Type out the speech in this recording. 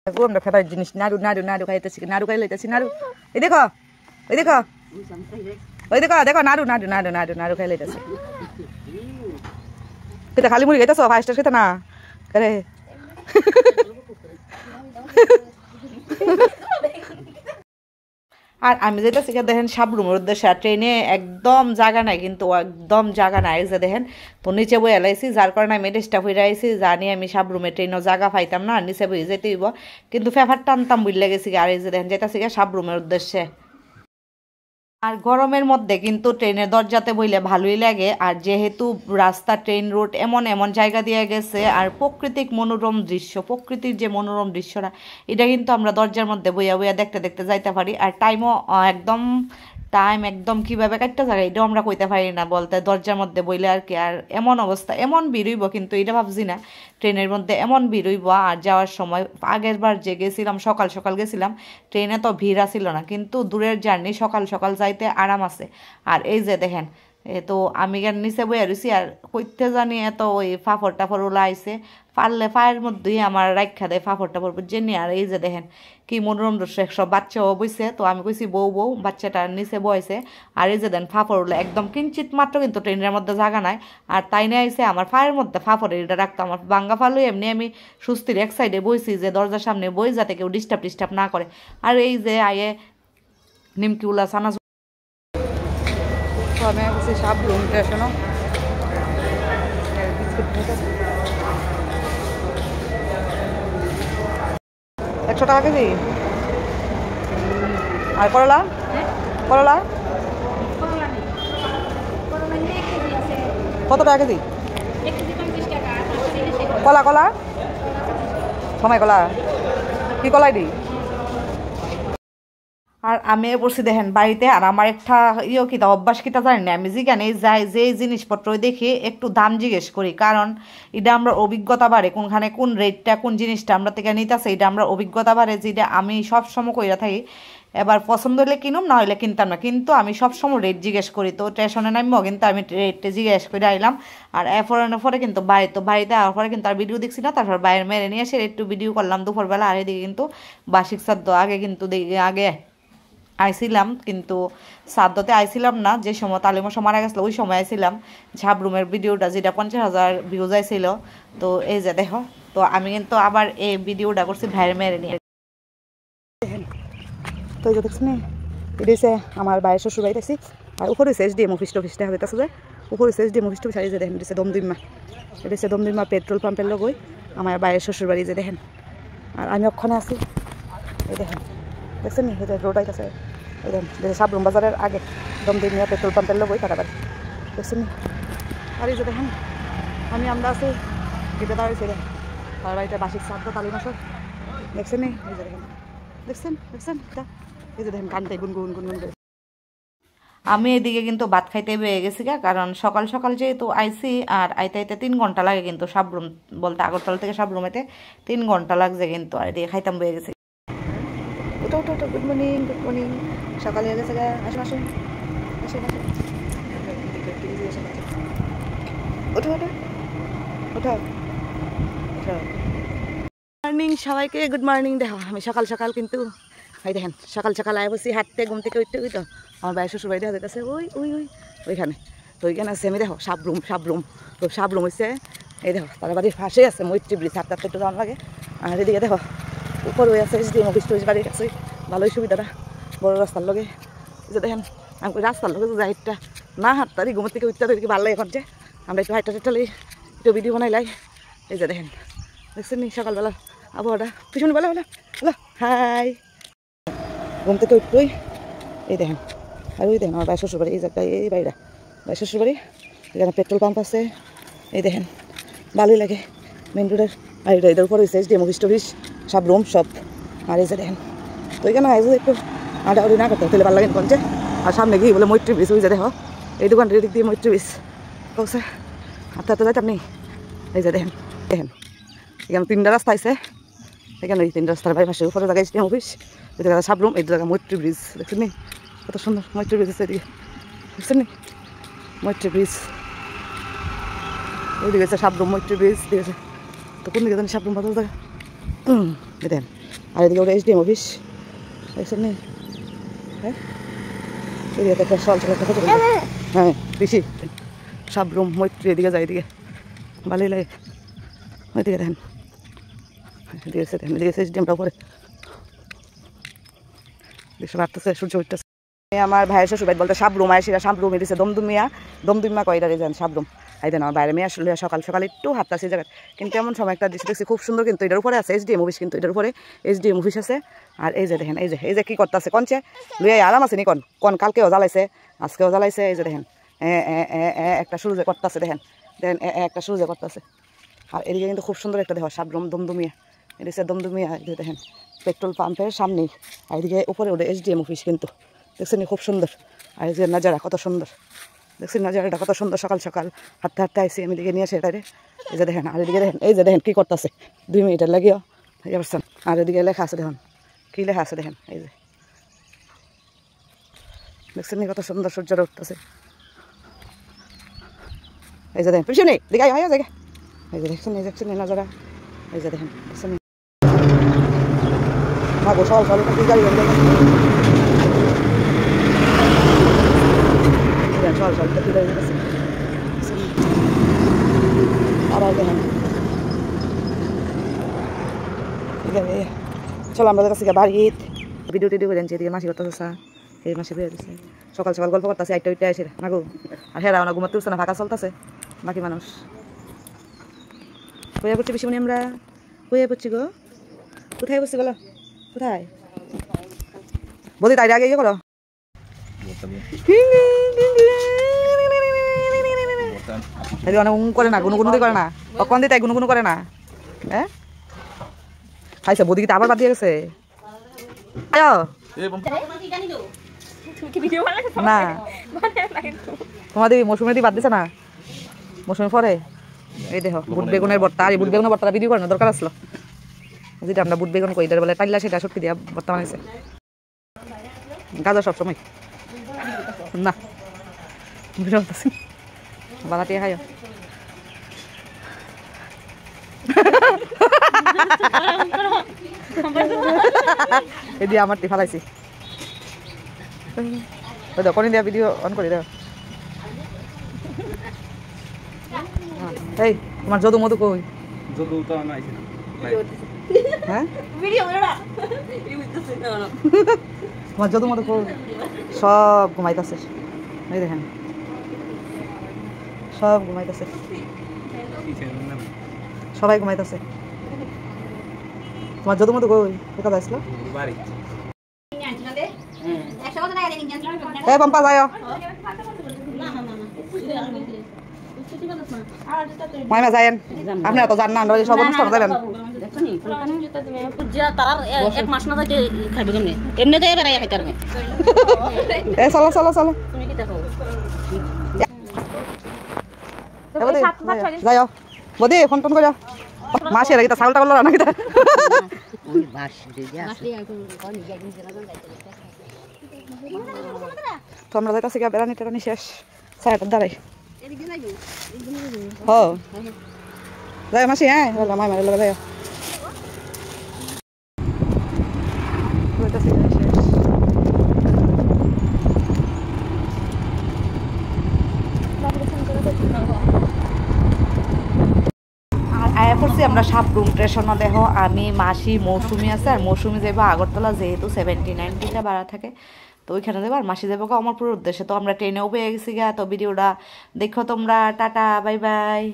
আমরা ফেভারিট জিনিস নাড়ু নাড়ু নাড়ু খাইতেছি নাড়ু খাই লইতেছি নাড়ু এই দেখো ওই দেখো ওই দেখো দেখো নাড়ু নাড়ু নাড়ু নাড়ু নাড়ু খাই লইতেছি খেতে খালি মুড়ি খাইতেছ ফাইভ স্টার খেতে না করে আর আমি যেটা শিখে দেখেন সাবরুমের উদ্দেশ্যে ট্রেনে একদম জায়গা নাই কিন্তু একদম জায়গা নাই যে দেখেন তো নিচে বই এলাইছি যার কারণে আমি রেস্টা হয়ে আইছি জানি আমি সাবরুমে ট্রেনও জায়গা পাইতাম না নিচে বই যেতে হইব কিন্তু ফেফার টানতাম বুঝলে গেছি আর এই যে দেখেন যেটা শিখে সাবরুমের উদ্দেশ্যে আর গরমের মধ্যে কিন্তু ট্রেনের দরজাতে বইলে ভালোই লাগে আর যেহেতু রাস্তা ট্রেন রুট এমন এমন জায়গা দিয়ে গেছে আর প্রাকৃতিক মনোরম দৃশ্য প্রকৃতির যে মনোরম দৃশ্যটা এটা কিন্তু আমরা দরজার মধ্যে বইয়া বইয়া দেখতে দেখতে যাইতে পারি আর টাইম একদম কীভাবে কাটতে যায় এটাও আমরা কইতে পারি না বলতে দরজার মধ্যে বইলে আর কি আর এমন অবস্থা এমন বেরোইব কিন্তু এটা ভাবছি না ট্রেনের মধ্যে এমন বেরোইব আর যাওয়ার সময় আগের বার যে গেছিলাম সকাল সকাল গেছিলাম ট্রেনে তো ভিড় আসিল না কিন্তু দূরের জার্নি সকাল সকাল যাইতে আরাম আছে আর এই যে দেখেন তো আমি গান নিচে বইয়া রয়েছি আর কইতে জানি এত ওই ফাফড় টাফড় ওলা আইসে পারলে পায়ের মধ্যেই আমার রাখা দেয় ফাফড় টাফড় জেনে আর এই যে দেখেন কি মনোরম দৃশ্য সব বাচ্চাও বইছে তো আমি কইছি বউ বাচ্চাটা নিচে বইছে আর এই যে দেন ফাফড় ওলা একদম কিঞ্চিত মাত্র কিন্তু ট্রেনের মধ্যে জায়গা নাই আর তাই নিয়ে আইসে আমার পায়ের মধ্যে ফাফড়ের এটা রাখতো আমার বাঙ্গা ফালু এমনি আমি সুস্থির এক সাইডে বইছি যে দরজার সামনে বই যাতে কেউ ডিস্টার্ব না করে আর এই যে আয়ে নিমকি উলা সানা আমি আসছি সাবরুম স্টেশনও 100 টাকা কেজি আর করলা করলা কত টাকা কেজি কলা কলা সময় কলা কি কলাই দিই আর আমি বসে দেখেন বাড়িতে আর আমার একটা কিতা অভ্যাস কিতা জানি না আমি যেখানে যাই যে জিনিসপত্র দেখি একটু দাম জিজ্ঞেস করি কারণ এটা আমরা অভিজ্ঞতা বাড়ে কোনখানে কোন রেটটা কোন জিনিসটা আমরা থেকে নিতেছে এটা আমরা অভিজ্ঞতা বাড়ে যেটা আমি সবসময় কইরা থাকি এবার পছন্দ হলে কিনুম না হলে কিনতাম না কিন্তু আমি সবসময় রেট জিজ্ঞেস করি তো স্টেশনে নামবো কিন্তু আমি রেটটা জিজ্ঞেস করে আইলাম আর পরে কিন্তু বাড়িতে আওয়ার পরে কিন্তু আর ভিডিও দেখছি না তারপর বাইরে মেরে নিয়ে এসে একটু ভিডিও করলাম দুপুরবেলা আর এদিকে কিন্তু বার্ষিক শ্রাদ্ধ আগে কিন্তু আগে আইছিলাম কিন্তু শ্রাদ্ধতে আইছিলাম না যে সময় তালিমশা মারা গেছিলো ওই সময় আইছিলাম সাবরুমের ভিডিওটা যেটা 50,000 ভিউজ আইছিল তো এই যে দেখো তো আমি কিন্তু আবার এই ভিডিওটা করছি ভাইয়ের মেরে নিয়ে তো এই যে দেখছি এটা হচ্ছে আমার বাইরের শ্বশুর বাড়িতে আছি আর উপরে হচ্ছে SDM অফিস টফিস দেখা যেতেছে যে উপরে হচ্ছে SDM অফিস টফিস যে দেখেন এটা হচ্ছে দমদমা এটা হচ্ছে দমদমা পেট্রোল পাম্পের লগই আমার বাইরের শ্বশুর বাড়ি যে দেখেন আর আমি ওখানে আছি এই দেখেন দেখছেন নি রোড আইতেছে এই দেখেন সাবরুম বাজারের আগে দমদমিয়া পেট্রোল পাম্পের লোক ওই তারা বাড়ি দেখছেন নি আর এই যে দেখেন আমরা আছি গেটে দাঁড়িয়েছি রে তার বাড়িতে বার্ষিক শ্রাদ্ধ তালিমাসর দেখছেন নি এই যে দেখেন দেখছেন এই যে দেখেন কানটাই গুনগুন করে আমি এদিকে কিন্তু ভাত খাইতে বেয়ে গেছি কারণ সকাল সকাল যেহেতু আইসি আর আইতে 3 ঘন্টা লাগে কিন্তু সাবরুম বলতে আগরতলা থেকে সাবরুমেতে 3 ঘন্টা লাগছে কিন্তু আর এদিকে খাইতাম বেয়ে গেছি ওটা গুড মর্নিং সকালে হয়ে গেছে আসুন মর্নিং সবাইকে গুড মর্নিং দেখো আমি সকাল সকাল কিন্তু এই দেখেন সকাল সকাল আয় বসি হাঁটতে ঘুম থেকে উঠতে তো আমার বাইরের শ্বশুর বাড়ি দেখা যাচ্ছে ওইখানে তো ওইখানে আছে আমি দেখো সাবরুম তো সাবরুম হচ্ছে এই দেখো তার বাড়ির পাশে আছে মৈত্রী ব্রিজ হাঁটতে একটু দাম লাগে আর এদিকে দেখো উপর হয়ে আছে SDM অফিস টফিস বাড়ির কাছে ভালোই সুবিধাটা বড় রাস্তার লগে যে দেখেন আমি রাস্তার লগে যাই একটা না হাঁটতারি ঘুমের থেকে উঠতে দেখি ভালো লাগে এখন যে আমরা একটু হাইটা লাই একটু ভিডিও বানাইলাই এই যে দেখেন দেখছেন নি সকালবেলা আবহাওয়াটা পিছনে বলে হ্যালো হাই ঘুম থেকে উঠবই এই দেখেন আর ওই দেখেন আমার ভাই শ্বশুর বাড়ি এই জায়গায় এই বাড়িটা ভাই শ্বশুর বাড়ি এখানে পেট্রোল পাম্প আছে এই দেখেন ভালোই লাগে মেন রোডের আর এটার উপর হয়েছে SDM অফিস টফিস সাবরুম সব আর এই যে দেখেন তো এখানে একটু আড়াআড়ি না করতে তাহলে ভালো লাগে কোনছে আর সামনে গিয়ে বলে মৈত্রী ব্রিজ ওই যে দেখো এই দোকানটার দিক দিয়ে মৈত্রী ব্রিজ কৌছে হাঁটতে যাইতে আপনি এই যে দেখেন এখানে 3টা রাস্তা আছে এখানে এই 3টা রাস্তার পাশে উপরে জায়গায় SDM অফিস এই জায়গা সাবরুম এই জায়গা মৈত্রী ব্রিজ দেখছেন নি কত সুন্দর মৈত্রী ব্রিজ আছে এদিকে দেখছেন নি মৈত্রী ব্রিজ ওইদিকে আছে সাবরুম মৈত্রী ব্রিজ ঠিক আছে তো কোন দিকে জানি সাবরুম বাজার জায়গা দেখেন আর এদিকে ওটা SDM অফিস দেখছেন নি? হ্যাঁ একটা সল চলে হ্যাঁ বেশি সব রুম মৈত্রী এদিকে যায় এদিকে ভালোই লাগে ওইদিকে দেখেন এদিকে SDMটা উপরে দেখতে পারতেছে সূর্য উঠতেছে। আমার ভাইয়ের শ্বশুর বাড়ি বলতে সাবরুম সেটা সাবরুম দিচ্ছে দমদুমিয়া কয়টা যান সাবরুম এই দেন আমার বাইরে মেয়ে আসলে সকাল সকাল একটু হাঁটতেছে জায়গায় কিন্তু এমন সময় একটা দৃশ্য দেখছি খুব সুন্দর কিন্তু এটার উপরে আছে SDM অফিস কিন্তু এটার উপরে SDM অফিস আছে। আর এই যে দেখেন এই যে কি করতেছে কনছে লুয়ে আরাম আছে নি কন কালকেও জ্বালাইছে আজকেও জ্বালাইছে এই যে দেখেন একটা শুরু যে করতেছে দেখেন একটা শুরু যে করতেছে। আর এদিকে কিন্তু খুব সুন্দর একটা দেখো সাবরুম দমদুমিয়া এদিকে দমদুমিয়া দেখেন পেট্রোল পাম্পের সামনেই আর এদিকে উপরে ওটা SDM অফিস কিন্তু দেখছেন খুব সুন্দর। আর এই যে নাজারা কত সুন্দর দেখছেন নাজারাটা কত সুন্দর সকাল সকাল হাঁটতে হাঁটতে আইসি আমি দিকে নিয়ে আসে এটারে এই যে দেখেন আর এদিকে দেখেন এই যে দেখেন কী করতেছে 2 মিনিটের লাগিও এই পারছেন। আর এদিকে লেখা আছে দেখুন কী লেখা আছে দেখেন এই যে দেখছেন কত সুন্দর সূর্যটা উঠতেছে এই যে দেখেন পিছনে দিকে হয় জায়গা এই যে দেখছেন নাজারা এই যে দেখেন দেখছেন সকাল সকাল গাড়ি চলো আমরা কাছে বাড়ি ভিডিও টিডিও করে জানছি এদিকে মাসি করতেছে এই মাসে বেরিয়ে দিচ্ছে সকাল সকাল গল্প করতেছে একটা ওইটা এসে না গো আর হেরা না ঘুমাতে উঠছে না ফাঁকা চলতেছে বাকি মানুষ কোথায় পড়ছি বেশি আমরা কোথায় পড়ছি গো কোথায় বসছি বলো কোথায় বলি তাই আগে করো অনেক করে না গুনগুনো করে না কখন দিতে গুনগুনো করে না হ্যাঁ খাইছে বদিকে আবার বাদ দিয়ে গেছে না তোমাদের মৌসুমে বাদ দিছে না মৌসুমে পরে এই দেখো বুট বেগুনের ভর্তা আর বুট বেগুনের ভর্তা ভিডিও করানোর দরকার আসলো যেটা আমরা বুট বেগুন কই বলে টাইলা সেটা সত্যি দিয়া ভর্তা বানাইছে গাজর সবসময় না বানাতে খাই এদি আমার টি ফালাইছি কোন দিয়া ভিডিও অন করে দাও এই তোমার যদু মধু কই যদু তো আনাইছে হ্যাঁ ভিডিও না তোমার যদু মধু কই সব ঘুমাইতাছে এই দেখেন সব ঘুমাইতেছে সবাই ঘুমাইতেছে তোমার যদু মতো কই কোথায় আসলো এ পম্পা যায় মাইমা যায়েন আপনারা তো জানেন না সব অনুষ্ঠান যাবেন এক মাস না থাকে খাইবে কেমনে এমনি তো এবারে খাইতে পারবে এ চলো চলো চলো তুমি কি দেখো যাও বদি ফোন টোন করে মাসের এটা চাউলটা করলো না কিটা তো আমরা যাইতাছি গা বেড়ানি টেরানি শেষ 6টার দ্বারাই যাই মাসি হ্যাঁ মাই মারে যাই করছি আমরা সাবরুম স্টেশনে দেখো আমি মাসি মৌসুমি আছে আর মৌসুমি যাবো আগরতলা যেহেতু 79টা ভাড়া থাকে তো ওইখানে যাবো আর মাসি যাবো অমরপুর উদ্দেশ্যে তো আমরা ট্রেনেও পেয়ে গেছি গা তো ভিডিওটা দেখো তোমরা টাটা বাই বাই।